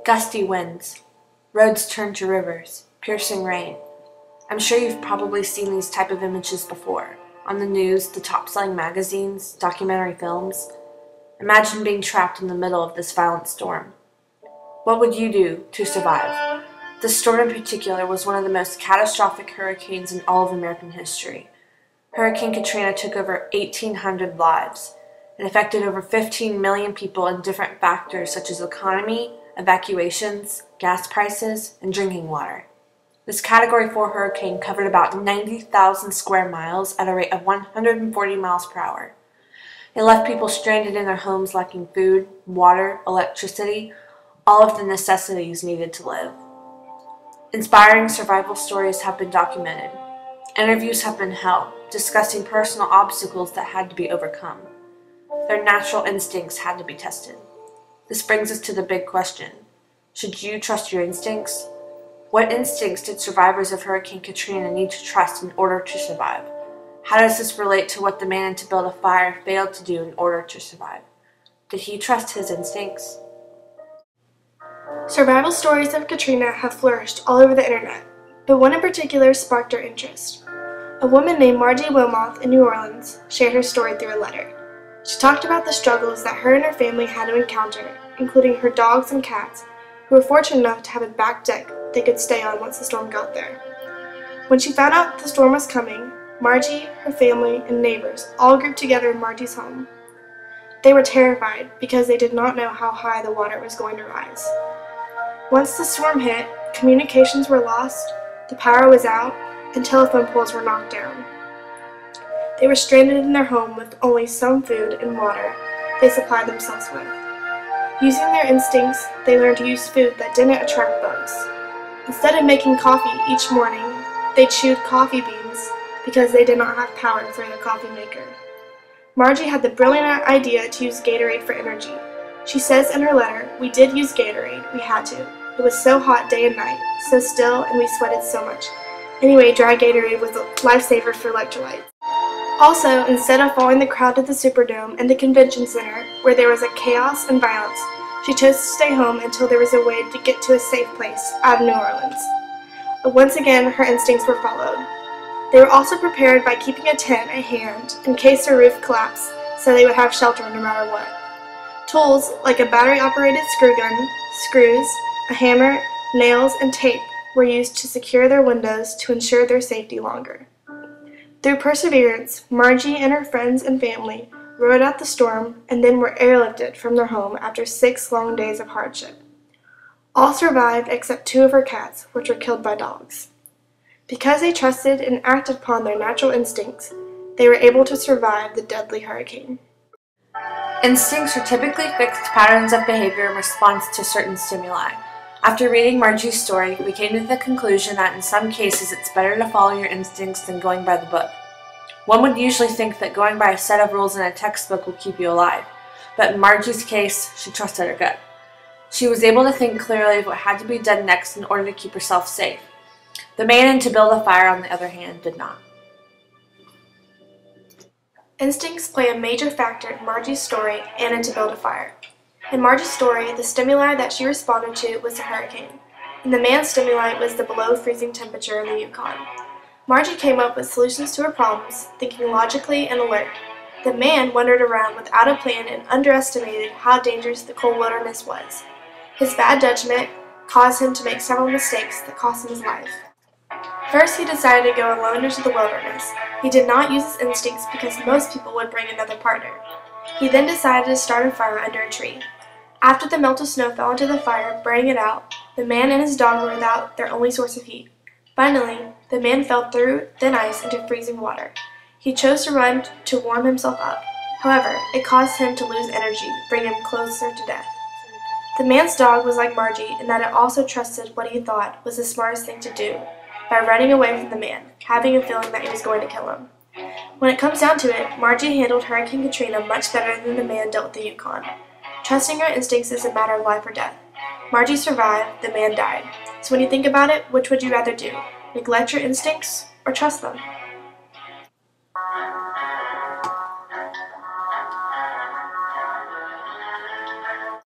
Gusty winds, roads turn to rivers, piercing rain. I'm sure you've probably seen these type of images before, on the news, the top-selling magazines, documentary films. Imagine being trapped in the middle of this violent storm. What would you do to survive? This storm in particular was one of the most catastrophic hurricanes in all of American history. Hurricane Katrina took over 1,800 lives. It affected over 15 million people in different factors such as economy, evacuations, gas prices, and drinking water. This Category 4 hurricane covered about 90,000 square miles at a rate of 140 miles per hour. It left people stranded in their homes lacking food, water, electricity, all of the necessities needed to live. Inspiring survival stories have been documented. Interviews have been held, discussing personal obstacles that had to be overcome. Their natural instincts had to be tested. This brings us to the big question. Should you trust your instincts? What instincts did survivors of Hurricane Katrina need to trust in order to survive? How does this relate to what the man to build a fire failed to do in order to survive? Did he trust his instincts? Survival stories of Katrina have flourished all over the internet, but one in particular sparked our interest. A woman named Margie Wilmoth in New Orleans shared her story through a letter. She talked about the struggles that her and her family had to encounter, including her dogs and cats, who were fortunate enough to have a back deck they could stay on once the storm got there. When she found out the storm was coming, Margie, her family, and neighbors all grouped together in Margie's home. They were terrified because they did not know how high the water was going to rise. Once the storm hit, communications were lost, the power was out, and telephone poles were knocked down. They were stranded in their home with only some food and water they supplied themselves with. Using their instincts, they learned to use food that didn't attract bugs. Instead of making coffee each morning, they chewed coffee beans because they did not have power for their coffee maker. Margie had the brilliant idea to use Gatorade for energy. She says in her letter, "We did use Gatorade, we had to. It was so hot day and night, so still, and we sweated so much. Anyway, dry Gatorade was a lifesaver for electrolytes." Also, instead of following the crowd to the Superdome and the convention center, where there was a chaos and violence, she chose to stay home until there was a way to get to a safe place out of New Orleans. But once again, her instincts were followed. They were also prepared by keeping a tent at hand in case their roof collapsed, so they would have shelter no matter what. Tools like a battery-operated screw gun, screws, a hammer, nails, and tape were used to secure their windows to ensure their safety longer. Through perseverance, Margie and her friends and family rode out the storm and then were airlifted from their home after 6 long days of hardship. All survived except 2 of her cats, which were killed by dogs. Because they trusted and acted upon their natural instincts, they were able to survive the deadly hurricane. Instincts are typically fixed patterns of behavior in response to certain stimuli. After reading Margie's story, we came to the conclusion that in some cases it's better to follow your instincts than going by the book. One would usually think that going by a set of rules in a textbook will keep you alive, but in Margie's case, she trusted her gut. She was able to think clearly of what had to be done next in order to keep herself safe. The man in To Build a Fire, on the other hand, did not. Instincts play a major factor in Margie's story and in To Build a Fire. In Margie's story, the stimuli that she responded to was the hurricane, and the man's stimuli was the below-freezing temperature in the Yukon. Margie came up with solutions to her problems, thinking logically and alert. The man wandered around without a plan and underestimated how dangerous the cold wilderness was. His bad judgment caused him to make several mistakes that cost him his life. First, he decided to go alone into the wilderness. He did not use his instincts because most people would bring another partner. He then decided to start a fire under a tree. After the melted snow fell into the fire, burning it out, the man and his dog were without their only source of heat. Finally, the man fell through thin ice into freezing water. He chose to run to warm himself up. However, it caused him to lose energy, bringing him closer to death. The man's dog was like Margie in that it also trusted what he thought was the smartest thing to do by running away from the man, having a feeling that he was going to kill him. When it comes down to it, Margie handled Hurricane Katrina much better than the man dealt with the Yukon. Trusting her instincts is a matter of life or death. Margie survived, the man died. So when you think about it, which would you rather do? Neglect your instincts or trust them?